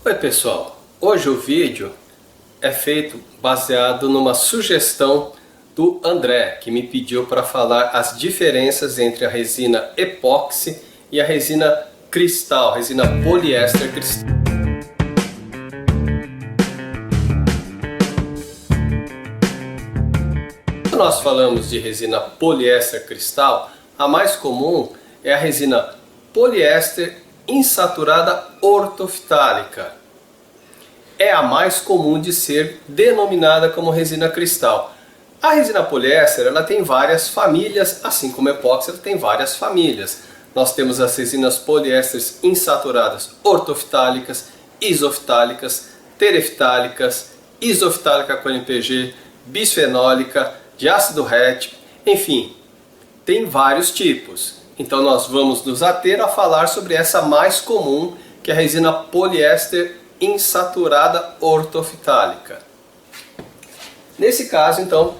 Oi pessoal, hoje o vídeo é feito baseado numa sugestão do André, que me pediu para falar as diferenças entre a resina epóxi e a resina cristal, resina poliéster cristal. Quando nós falamos de resina poliéster cristal, a mais comum é a resina poliéster insaturada ortofitálica. É a mais comum de ser denominada como resina cristal. A resina poliéster ela tem várias famílias, assim como a epóxi ela tem várias famílias. Nós temos as resinas poliésteres insaturadas ortofitálicas, isofitálicas, terefitálicas, isofitálica com NPG, bisfenólica, de ácido rético, enfim, tem vários tipos. Então nós vamos nos ater a falar sobre essa mais comum, que é a resina poliéster insaturada ortofitálica. Nesse caso, então,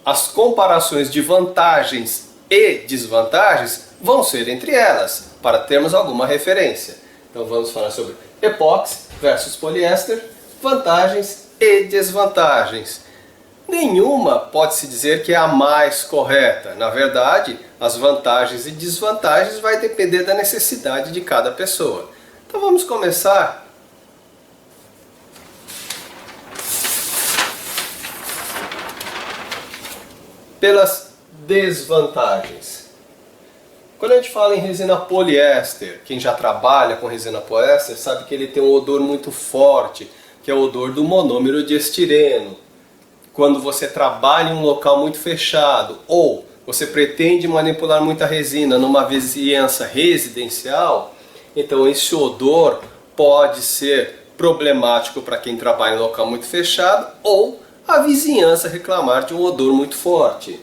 as comparações de vantagens e desvantagens vão ser entre elas, para termos alguma referência. Então vamos falar sobre epóxi versus poliéster, vantagens e desvantagens. Nenhuma pode-se dizer que é a mais correta. Na verdade, as vantagens e desvantagens vai depender da necessidade de cada pessoa. Então vamos começar pelas desvantagens. Quando a gente fala em resina poliéster, quem já trabalha com resina poliéster sabe que ele tem um odor muito forte, que é o odor do monômero de estireno. Quando você trabalha em um local muito fechado ou você pretende manipular muita resina numa vizinhança residencial, então esse odor pode ser problemático para quem trabalha em um local muito fechado ou a vizinhança reclamar de um odor muito forte.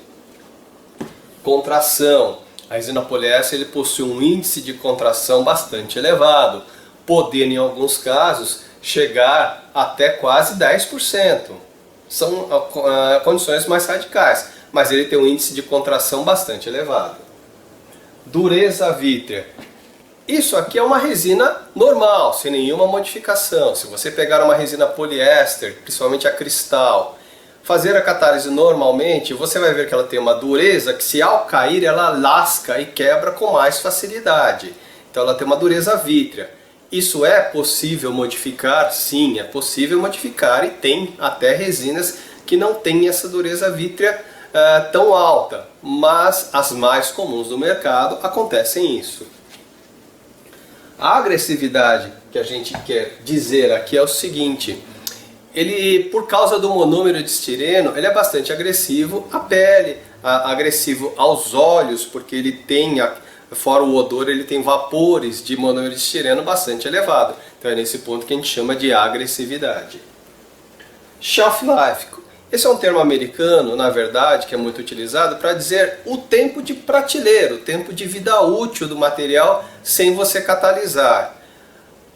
Contração. A resina poliéster ele possui um índice de contração bastante elevado, podendo em alguns casos chegar até quase 10%. São condições mais radicais, mas ele tem um índice de contração bastante elevado. Dureza vítrea. Isso aqui é uma resina normal, sem nenhuma modificação. Se você pegar uma resina poliéster, principalmente a cristal, fazer a catálise normalmente, você vai ver que ela tem uma dureza que, se ao cair, ela lasca e quebra com mais facilidade. Então ela tem uma dureza vítrea. Isso é possível modificar? Sim, é possível modificar e tem até resinas que não têm essa dureza vítrea tão alta, mas as mais comuns do mercado acontecem isso. A agressividade que a gente quer dizer aqui é o seguinte: ele, por causa do monômero de estireno, ele é bastante agressivo à pele, agressivo aos olhos, porque ele tem fora o odor, ele tem vapores de monômero de estireno bastante elevado. Então é nesse ponto que a gente chama de agressividade. Shelf life. Esse é um termo americano, na verdade, que é muito utilizado para dizer o tempo de prateleira, o tempo de vida útil do material sem você catalisar.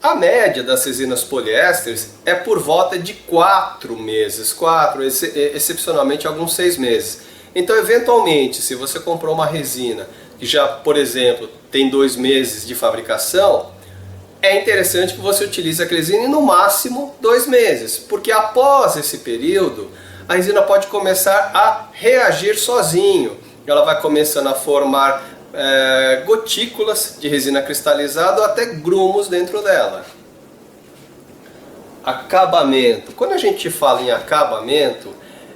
A média das resinas poliésteres é por volta de 4 meses, excepcionalmente alguns 6 meses. Então, eventualmente, se você comprou uma resina que já, por exemplo, tem 2 meses de fabricação, é interessante que você utilize a resina em no máximo 2 meses, porque após esse período, a resina pode começar a reagir sozinho. Ela vai começando a formar gotículas de resina cristalizada ou até grumos dentro dela. Acabamento. Quando a gente fala em acabamento,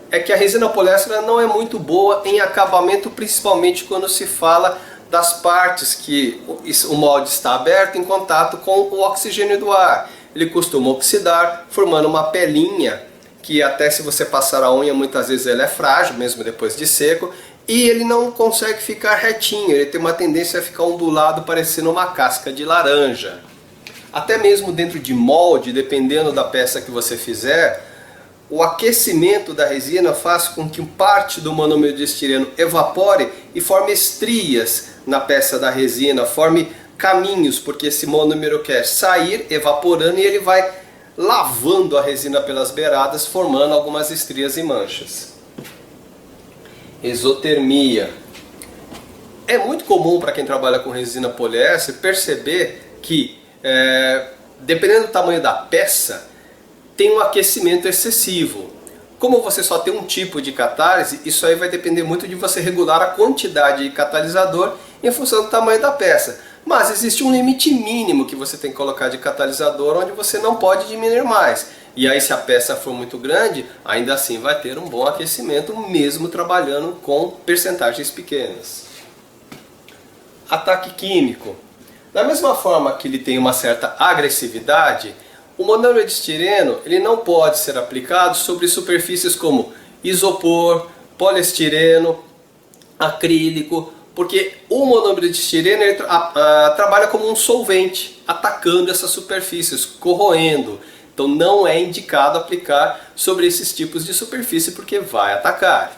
é que a resina poliéster não é muito boa em acabamento, principalmente quando se fala das partes que o molde está aberto em contato com o oxigênio do ar. Ele costuma oxidar, formando uma pelinha que, até se você passar a unha, muitas vezes ela é frágil, mesmo depois de seco, e ele não consegue ficar retinho, ele tem uma tendência a ficar ondulado, parecendo uma casca de laranja. Até mesmo dentro de molde, dependendo da peça que você fizer, o aquecimento da resina faz com que parte do monômero de estireno evapore e forme estrias na peça da resina, forme caminhos, porque esse monômero quer sair evaporando e ele vai lavando a resina pelas beiradas, formando algumas estrias e manchas. Exotermia. É muito comum para quem trabalha com resina poliéster perceber que dependendo do tamanho da peça, tem um aquecimento excessivo. Como você só tem um tipo de catálise, isso aí vai depender muito de você regular a quantidade de catalisador em função do tamanho da peça. Mas existe um limite mínimo que você tem que colocar de catalisador, onde você não pode diminuir mais. E aí, se a peça for muito grande, ainda assim vai ter um bom aquecimento, mesmo trabalhando com percentagens pequenas. Ataque químico. Da mesma forma que ele tem uma certa agressividade, o monômero de estireno ele não pode ser aplicado sobre superfícies como isopor, poliestireno, acrílico, porque o monômero de estireno ele trabalha como um solvente, atacando essas superfícies, corroendo. Então não é indicado aplicar sobre esses tipos de superfície porque vai atacar.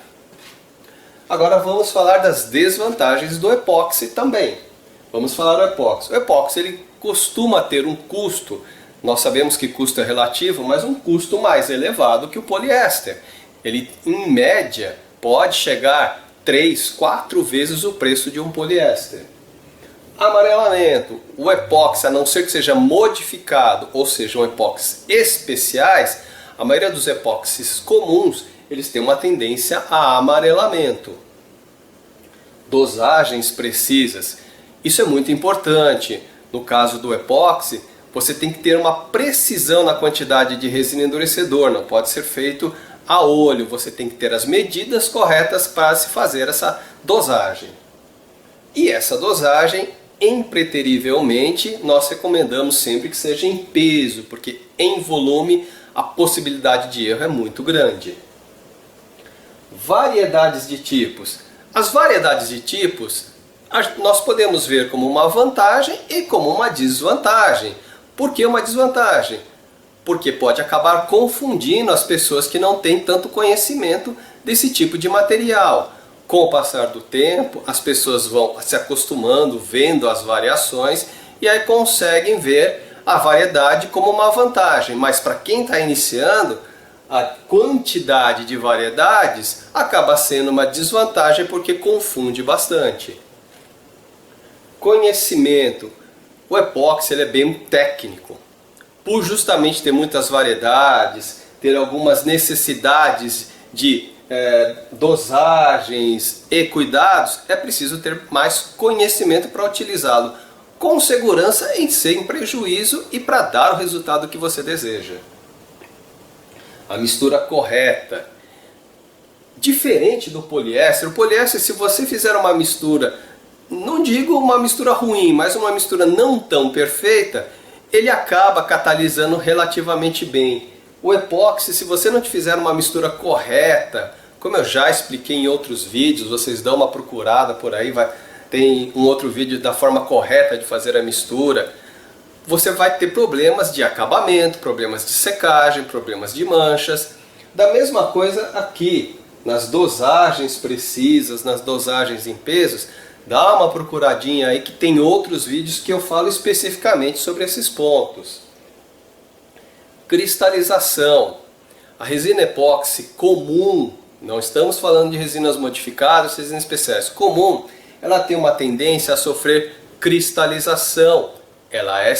Agora vamos falar das desvantagens do epóxi também. Vamos falar do epóxi. O epóxi ele costuma ter um custo, nós sabemos que custo é relativo, mas um custo mais elevado que o poliéster. Ele, em média, pode chegar 3, 4 vezes o preço de um poliéster. Amarelamento. O epóxi, a não ser que seja modificado, ou sejam epóxis especiais, a maioria dos epóxis comuns, eles têm uma tendência a amarelamento. Dosagens precisas. Isso é muito importante. No caso do epóxi, você tem que ter uma precisão na quantidade de resina endurecedor, não pode ser feito a olho, você tem que ter as medidas corretas para se fazer essa dosagem. E essa dosagem, impreterivelmente, nós recomendamos sempre que seja em peso, porque em volume a possibilidade de erro é muito grande. Variedades de tipos. As variedades de tipos nós podemos ver como uma vantagem e como uma desvantagem. Por que uma desvantagem? Porque pode acabar confundindo as pessoas que não têm tanto conhecimento desse tipo de material. Com o passar do tempo, as pessoas vão se acostumando, vendo as variações e aí conseguem ver a variedade como uma vantagem. Mas para quem está iniciando, a quantidade de variedades acaba sendo uma desvantagem porque confunde bastante. Conhecimento. O epóxi ele é bem técnico. Por justamente ter muitas variedades, ter algumas necessidades de dosagens e cuidados, é preciso ter mais conhecimento para utilizá-lo com segurança e sem prejuízo e para dar o resultado que você deseja. A mistura correta. Diferente do poliéster, o poliéster, se você fizer uma mistura, não digo uma mistura ruim, mas uma mistura não tão perfeita, ele acaba catalisando relativamente bem. O epóxi, se você não fizer uma mistura correta, como eu já expliquei em outros vídeos, vocês dão uma procurada por aí, tem um outro vídeo da forma correta de fazer a mistura, você vai ter problemas de acabamento, problemas de secagem, problemas de manchas. Da mesma coisa aqui, nas dosagens precisas, nas dosagens em pesos, dá uma procuradinha aí que tem outros vídeos que eu falo especificamente sobre esses pontos. Cristalização. A resina epóxi comum, não estamos falando de resinas modificadas, resinas especiais, comum, ela tem uma tendência a sofrer cristalização. Ela é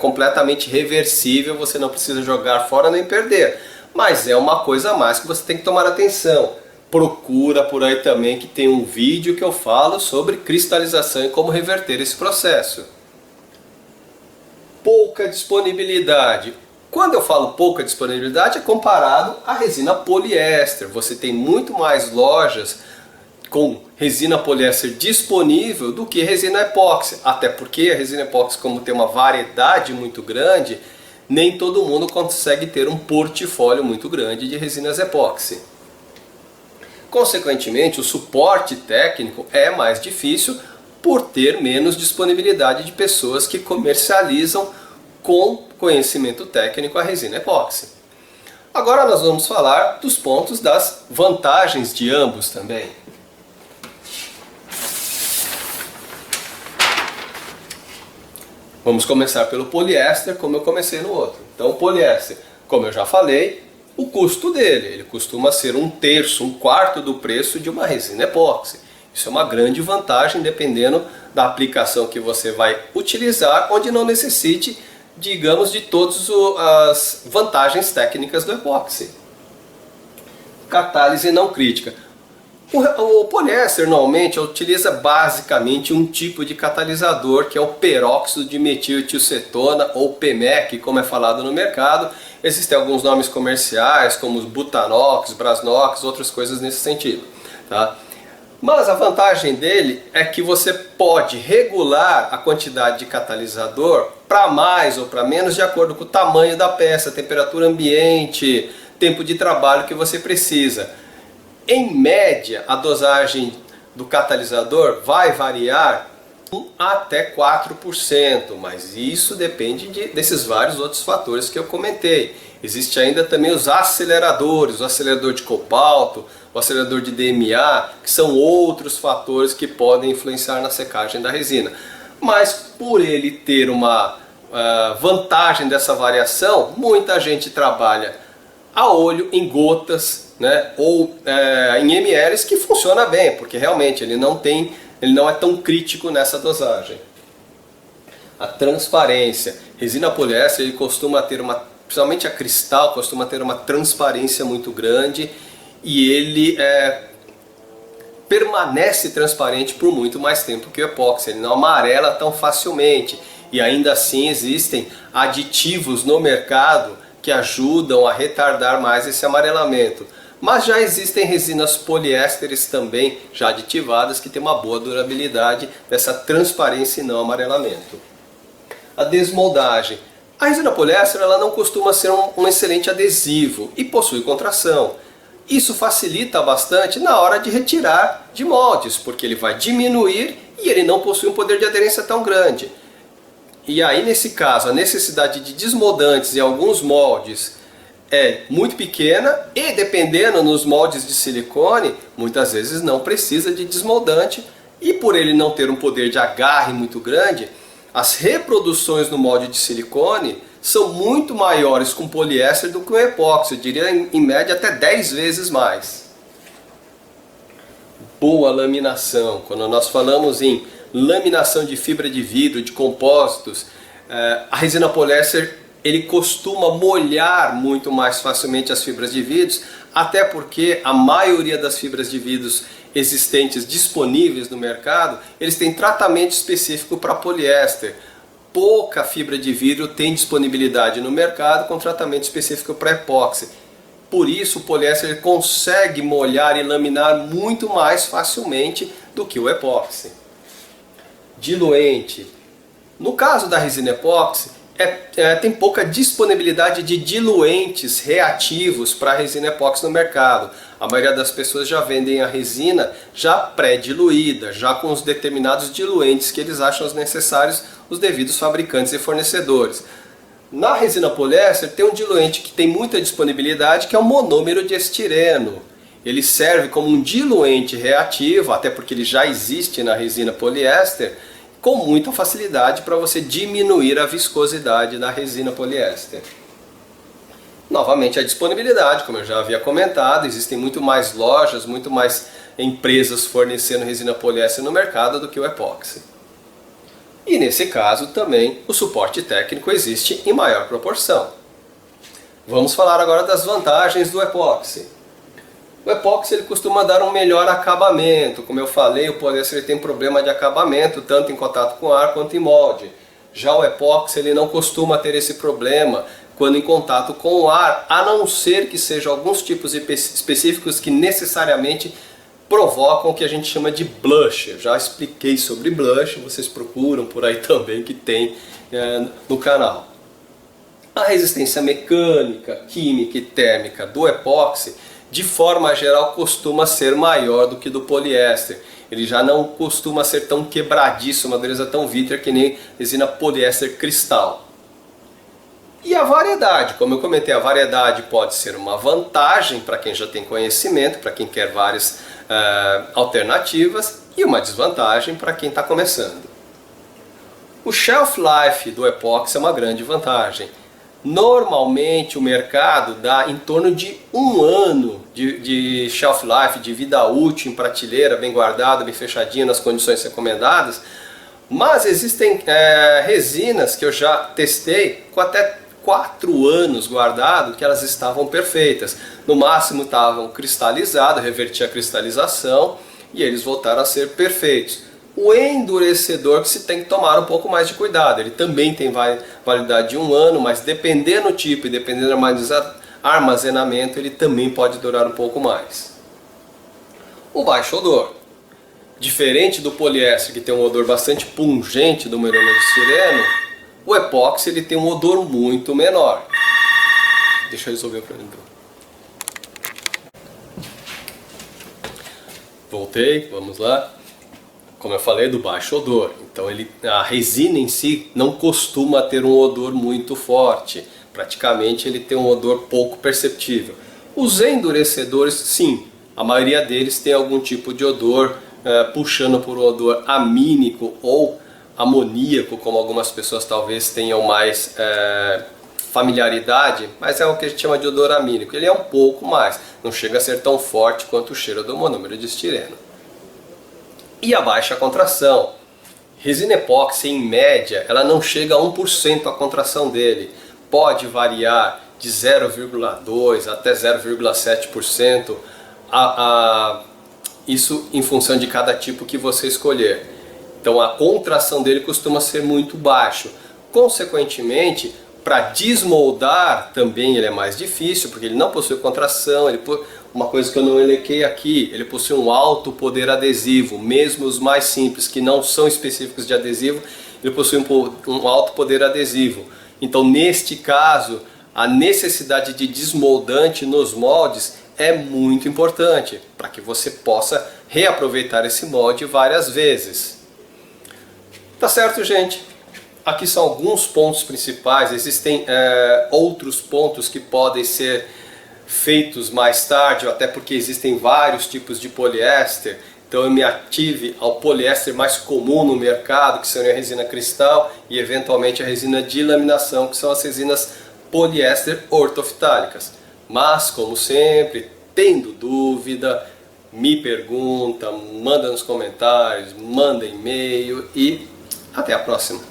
completamente reversível, você não precisa jogar fora nem perder. Mas é uma coisa a mais que você tem que tomar atenção. Procura por aí também que tem um vídeo que eu falo sobre cristalização e como reverter esse processo. Pouca disponibilidade. Quando eu falo pouca disponibilidade é comparado à resina poliéster. Você tem muito mais lojas com resina poliéster disponível do que resina epóxi. Até porque a resina epóxi, como tem uma variedade muito grande, nem todo mundo consegue ter um portfólio muito grande de resinas epóxi. Consequentemente, o suporte técnico é mais difícil por ter menos disponibilidade de pessoas que comercializam com conhecimento técnico a resina epóxi. Agora nós vamos falar dos pontos das vantagens de ambos também. Vamos começar pelo poliéster, como eu comecei no outro. Então o poliéster, como eu já falei, o custo dele, ele costuma ser 1/3, 1/4 do preço de uma resina epóxi. Isso é uma grande vantagem dependendo da aplicação que você vai utilizar, onde não necessite digamos, de todas as vantagens técnicas do epóxi. Catálise não crítica. O poliéster normalmente utiliza basicamente um tipo de catalisador, que é o peróxido de metiltilcetona, ou PMEC, como é falado no mercado. Existem alguns nomes comerciais, como Butanox, Brasnox, outras coisas nesse sentido. Tá? Mas a vantagem dele é que você pode regular a quantidade de catalisador para mais ou para menos de acordo com o tamanho da peça, temperatura ambiente, tempo de trabalho que você precisa. Em média, a dosagem do catalisador vai variar 1 até 4%, mas isso depende desses vários outros fatores que eu comentei. Existe ainda também os aceleradores, o acelerador de cobalto, o acelerador de DMA, que são outros fatores que podem influenciar na secagem da resina. Mas por ele ter uma vantagem dessa variação, muita gente trabalha a olho, em gotas, né, ou em ml, que funciona bem, porque realmente ele não é tão crítico nessa dosagem. A transparência. Resina poliéster ele costuma ter principalmente a cristal, costuma ter uma transparência muito grande e ele permanece transparente por muito mais tempo que o epóxi. Ele não amarela tão facilmente e ainda assim existem aditivos no mercado que ajudam a retardar mais esse amarelamento. Mas já existem resinas poliésteres também, já aditivadas, que têm uma boa durabilidade dessa transparência e não amarelamento. A desmoldagem. A resina poliéster ela não costuma ser um excelente adesivo e possui contração. Isso facilita bastante na hora de retirar de moldes, porque ele vai diminuir e ele não possui um poder de aderência tão grande. E aí, nesse caso, a necessidade de desmoldantes em alguns moldes é muito pequena e, dependendo nos moldes de silicone, muitas vezes não precisa de desmoldante e, por ele não ter um poder de agarre muito grande, as reproduções no molde de silicone são muito maiores com poliéster do que o epóxi, eu diria em média até 10 vezes mais. Boa laminação. Quando nós falamos em laminação de fibra de vidro, de compósitos, a resina poliéster ele costuma molhar muito mais facilmente as fibras de vidros, até porque a maioria das fibras de vidros existentes disponíveis no mercado, eles têm tratamento específico para poliéster. Pouca fibra de vidro tem disponibilidade no mercado com tratamento específico para epóxi. Por isso o poliéster ele consegue molhar e laminar muito mais facilmente do que o epóxi. Diluente. No caso da resina epóxi, tem pouca disponibilidade de diluentes reativos para a resina epóxi no mercado. A maioria das pessoas já vendem a resina já pré-diluída, já com os determinados diluentes que eles acham necessários os devidos fabricantes e fornecedores. Na resina poliéster tem um diluente que tem muita disponibilidade, que é o monômero de estireno. Ele serve como um diluente reativo, até porque ele já existe na resina poliéster, com muita facilidade para você diminuir a viscosidade da resina poliéster. Novamente a disponibilidade, como eu já havia comentado, existem muito mais lojas, muito mais empresas fornecendo resina poliéster no mercado do que o epóxi. E nesse caso também o suporte técnico existe em maior proporção. Vamos falar agora das vantagens do epóxi. O epóxi ele costuma dar um melhor acabamento. Como eu falei, o poliéster ele tem problema de acabamento, tanto em contato com ar quanto em molde. Já o epóxi ele não costuma ter esse problema quando em contato com o ar, a não ser que sejam alguns tipos específicos que necessariamente provocam o que a gente chama de blush. Eu já expliquei sobre blush, vocês procuram por aí também que tem no canal. A resistência mecânica, química e térmica do epóxi de forma geral costuma ser maior do que do poliéster. Ele já não costuma ser tão quebradiço, uma dureza tão vítrea que nem resina poliéster cristal. E a variedade, como eu comentei, a variedade pode ser uma vantagem para quem já tem conhecimento, para quem quer várias alternativas, e uma desvantagem para quem está começando. O shelf life do epóxi é uma grande vantagem. Normalmente o mercado dá em torno de 1 ano de shelf life, de vida útil em prateleira, bem guardado, bem fechadinho, nas condições recomendadas, Mas existem resinas que eu já testei com até 4 anos guardado, que elas estavam perfeitas. No máximo estavam cristalizados, reverti a cristalização e eles voltaram a ser perfeitos. O endurecedor que se tem que tomar um pouco mais de cuidado. Ele também tem validade de 1 ano, mas dependendo do tipo e dependendo do armazenamento, ele também pode durar um pouco mais. O baixo odor. Diferente do poliéster, que tem um odor bastante pungente do monômero de estireno, o epóxi ele tem um odor muito menor. Deixa eu resolver o problema. Voltei, vamos lá. Como eu falei, do baixo odor. Então a resina em si não costuma ter um odor muito forte. Praticamente ele tem um odor pouco perceptível. Os endurecedores, sim, a maioria deles tem algum tipo de odor, puxando por um odor amínico ou amoníaco, como algumas pessoas talvez tenham mais familiaridade, mas é o que a gente chama de odor amínico. Ele é um pouco mais, não chega a ser tão forte quanto o cheiro do monômero de estireno. E a baixa contração. Resina epóxi, em média, ela não chega a 1% a contração dele. Pode variar de 0,2% até 0,7%, isso em função de cada tipo que você escolher. Então a contração dele costuma ser muito baixo. Consequentemente, para desmoldar também ele é mais difícil, porque ele não possui contração. Uma coisa que eu não elenquei aqui, ele possui um alto poder adesivo. Mesmo os mais simples, que não são específicos de adesivo, ele possui um alto poder adesivo. Então neste caso, a necessidade de desmoldante nos moldes é muito importante, para que você possa reaproveitar esse molde várias vezes. Tá certo, gente? Aqui são alguns pontos principais. Existem outros pontos que podem ser feitos mais tarde, até porque existem vários tipos de poliéster. Então eu me ative ao poliéster mais comum no mercado, que seria a resina cristal, e eventualmente a resina de laminação, que são as resinas poliéster ortofitálicas. Mas, como sempre, tendo dúvida, me pergunta, manda nos comentários, manda e-mail e até a próxima.